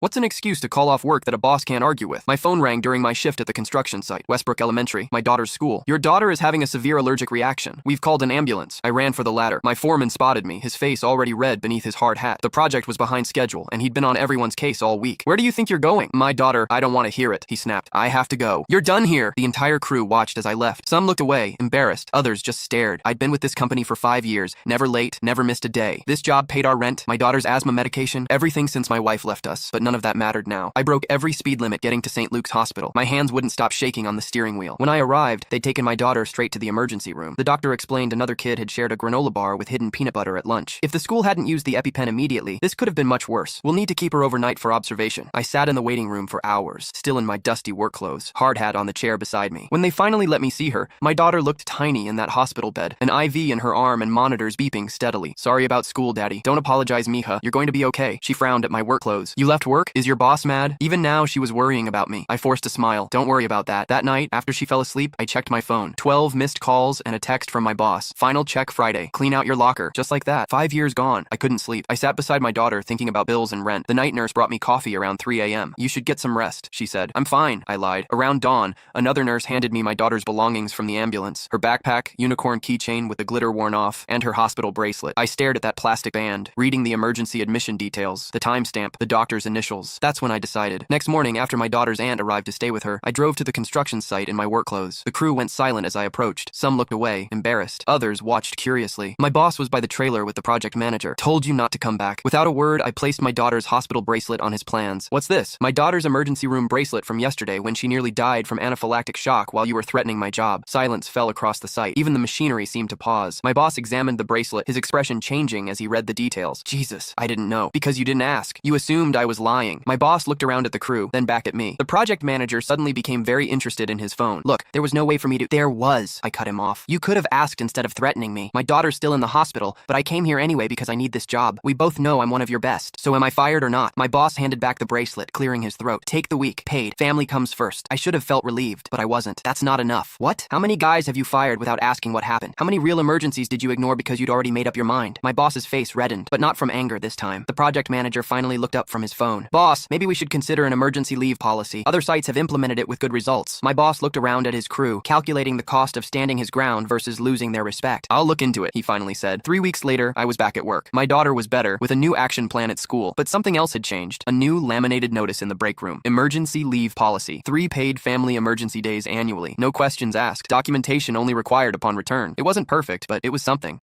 What's an excuse to call off work that a boss can't argue with? My phone rang during my shift at the construction site, Westbrook Elementary, my daughter's school. Your daughter is having a severe allergic reaction. We've called an ambulance. I ran for the ladder. My foreman spotted me, his face already red beneath his hard hat. The project was behind schedule, and he'd been on everyone's case all week. Where do you think you're going? My daughter, I don't want to hear it, he snapped. I have to go. You're done here. The entire crew watched as I left. Some looked away, embarrassed. Others just stared. I'd been with this company for 5 years, never late, never missed a day. This job paid our rent, my daughter's asthma medication, everything since my wife left us, but none of that mattered now. I broke every speed limit getting to St. Luke's Hospital. My hands wouldn't stop shaking on the steering wheel. When I arrived, they'd taken my daughter straight to the emergency room. The doctor explained another kid had shared a granola bar with hidden peanut butter at lunch. If the school hadn't used the EpiPen immediately, this could have been much worse. We'll need to keep her overnight for observation. I sat in the waiting room for hours, still in my dusty work clothes, hard hat on the chair beside me. When they finally let me see her, my daughter looked tiny in that hospital bed, an IV in her arm and monitors beeping steadily. Sorry about school, Daddy. Don't apologize, mija. You're going to be okay. She frowned at my work clothes. You left work? Is your boss mad? Even now, she was worrying about me. I forced a smile. Don't worry about that. That night, after she fell asleep, I checked my phone. 12 missed calls and a text from my boss. Final check Friday. Clean out your locker. Just like that. 5 years gone. I couldn't sleep. I sat beside my daughter thinking about bills and rent. The night nurse brought me coffee around 3 a.m. You should get some rest, she said. I'm fine, I lied. Around dawn, another nurse handed me my daughter's belongings from the ambulance. Her backpack, unicorn keychain with the glitter worn off, and her hospital bracelet. I stared at that plastic band, reading the emergency admission details, the timestamp, the doctor's initials. That's when I decided. Next morning, after my daughter's aunt arrived to stay with her, I drove to the construction site in my work clothes. The crew went silent as I approached. Some looked away, embarrassed. Others watched curiously. My boss was by the trailer with the project manager. Told you not to come back. Without a word, I placed my daughter's hospital bracelet on his plans. What's this? My daughter's emergency room bracelet from yesterday when she nearly died from anaphylactic shock while you were threatening my job. Silence fell across the site. Even the machinery seemed to pause. My boss examined the bracelet, his expression changing as he read the details. Jesus, I didn't know. Because you didn't ask. You assumed I was lying. My boss looked around at the crew, then back at me. The project manager suddenly became very interested in his phone. Look, there was no way for me to— There was. I cut him off. You could have asked instead of threatening me. My daughter's still in the hospital, but I came here anyway because I need this job. We both know I'm one of your best. So am I fired or not? My boss handed back the bracelet, clearing his throat. Take the week. Paid. Family comes first. I should have felt relieved, but I wasn't. That's not enough. What? How many guys have you fired without asking what happened? How many real emergencies did you ignore because you'd already made up your mind? My boss's face reddened, but not from anger this time. The project manager finally looked up from his phone. Boss, maybe we should consider an emergency leave policy. Other sites have implemented it with good results. My boss looked around at his crew, calculating the cost of standing his ground versus losing their respect. I'll look into it, he finally said. 3 weeks later, I was back at work. My daughter was better, with a new action plan at school, but something else had changed. A new laminated notice in the break room. Emergency leave policy. 3 paid family emergency days annually. No questions asked. Documentation only required upon return. It wasn't perfect, but it was something.